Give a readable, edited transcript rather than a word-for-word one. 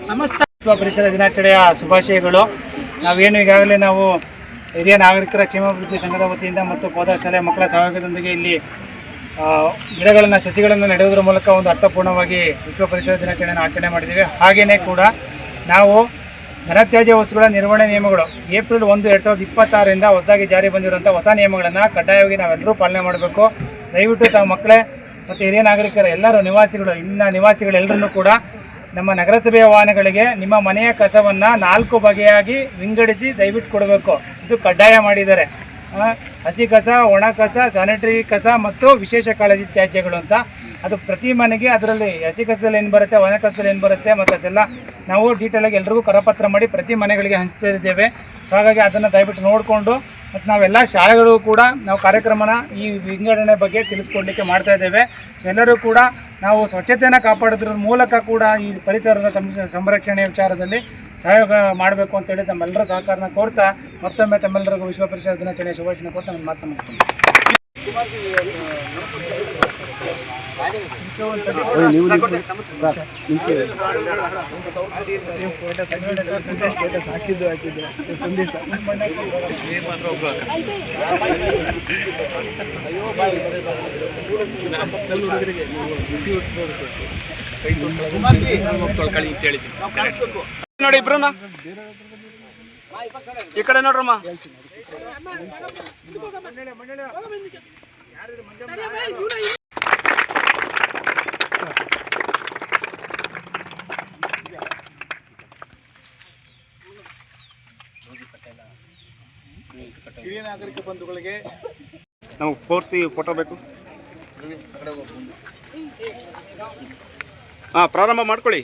ಸಮಸ್ತ ವಿಶ್ವ ಪರಿಸರ ದಿನಾಚರಣೆಯ ಶುಭಾಶಯಗಳು. ನಾವೇನು ಈಗಾಗಲೇ ನಾವು ಹಿರಿಯ ನಾಗರಿಕರ ಕ್ಷೇಮಾಭಿವೃದ್ಧಿ ಸಂಘದ ವತಿಯಿಂದ ಮತ್ತು ಪೌಧಶಾಲೆ ಮಕ್ಕಳ ಸಹಯೋಗದೊಂದಿಗೆ ಇಲ್ಲಿ ಗಿಡಗಳನ್ನು ಸಸಿಗಳನ್ನು ನೆಡುವುದರ ಮೂಲಕ ಒಂದು ಅರ್ಥಪೂರ್ಣವಾಗಿ ವಿಶ್ವ ಪರಿಸರ ದಿನಾಚರಣೆಯನ್ನು ಆಚರಣೆ ಮಾಡಿದ್ದೇವೆ. ಹಾಗೆಯೇ ಕೂಡ ನಾವು ಘನತ್ಯಾಜ್ಯ ವಸ್ತುಗಳ ನಿರ್ವಹಣೆ ನಿಯಮಗಳು ಏಪ್ರಿಲ್ 1, 2026ರಿಂದ ಹೊಸದಾಗಿ ಜಾರಿ ಬಂದಿರುವಂಥ ಹೊಸ ನಿಯಮಗಳನ್ನು ಕಡ್ಡಾಯವಾಗಿ ನಾವೆಲ್ಲರೂ ಪಾಲನೆ ಮಾಡಬೇಕು. ದಯವಿಟ್ಟು ತಾವು ಮಕ್ಕಳೇ ಮತ್ತು ಹಿರಿಯ ನಾಗರಿಕರ ಎಲ್ಲರೂ ಇಲ್ಲಿನ ನಿವಾಸಿಗಳೆಲ್ಲರನ್ನೂ ಕೂಡ ನಮ್ಮ ನಗರಸಭೆಯ ವಾಹನಗಳಿಗೆ ನಿಮ್ಮ ಮನೆಯ ಕಸವನ್ನು 4 ಬಗೆಯಾಗಿ ವಿಂಗಡಿಸಿ ದಯವಿಟ್ಟು ಕೊಡಬೇಕು. ಇದು ಕಡ್ಡಾಯ ಮಾಡಿದ್ದಾರೆ. ಹಸಿ ಕಸ, ಒಣ ಕಸ, ಸ್ಯಾನಿಟರಿ ಕಸ ಮತ್ತು ವಿಶೇಷ ಕಾಳಜಿ ತ್ಯಾಜ್ಯಗಳು ಅಂತ. ಅದು ಪ್ರತಿ ಮನೆಗೆ ಅದರಲ್ಲಿ ಹಸಿ ಕಸದಲ್ಲಿ ಏನು ಬರುತ್ತೆ, ಒಣ ಕಸದಲ್ಲಿ ಏನು ಬರುತ್ತೆ ಮತ್ತು ಅದೆಲ್ಲ ನಾವು ಡೀಟೇಲಾಗಿ ಎಲ್ರಿಗೂ ಕರಪತ್ರ ಮಾಡಿ ಪ್ರತಿ ಮನೆಗಳಿಗೆ ಹಂಚ್ತಿದ್ದೇವೆ. ಸೊ ಹಾಗಾಗಿ ಅದನ್ನು ದಯವಿಟ್ಟು ನೋಡಿಕೊಂಡು ಮತ್ತು ನಾವೆಲ್ಲ ಶಾಲೆಗಳು ಕೂಡ ನಾವು ಕಾರ್ಯಕ್ರಮನ ಈ ವಿಂಗಡಣೆ ಬಗ್ಗೆ ತಿಳಿಸ್ಕೊಡ್ಲಿಕ್ಕೆ ಮಾಡ್ತಾ ಇದ್ದೇವೆ. ಎಲ್ಲರೂ ಕೂಡ ನಾವು ಸ್ವಚ್ಛತೆಯನ್ನು ಕಾಪಾಡೋದ್ರ ಮೂಲಕ ಕೂಡ ಈ ಪರಿಸರದ ಸಂರಕ್ಷಣೆ ವಿಚಾರದಲ್ಲಿ ಸಹಯೋಗ ಮಾಡಬೇಕು ಅಂತೇಳಿ ತಮ್ಮೆಲ್ಲರ ಸಹಕಾರನ ಕೋರ್ತಾ ಮತ್ತೊಮ್ಮೆ ತಮ್ಮೆಲ್ಲರಿಗೂ ವಿಶ್ವ ಪರಿಸರ ದಿನಾಚರಣೆ ಶುಭಾಶಯ ಕೋರ್ತಾ ನಾನು ಮಾತನಾಡ್ತೀನಿ. ನೋಡಿ ಇಬ್ರನ್ನ ಈ ಕಡೆ ನೋಡ್ರಮ್ಮ. ಹಿರಿಯ ನಾಗರಿಕ ಬಂಧುಗಳಿಗೆ ನಾವು ಪೂರ್ತಿ ಫೋಟೋ ಬೇಕು. ಪ್ರಾರಂಭ ಮಾಡ್ಕೊಳ್ಳಿ.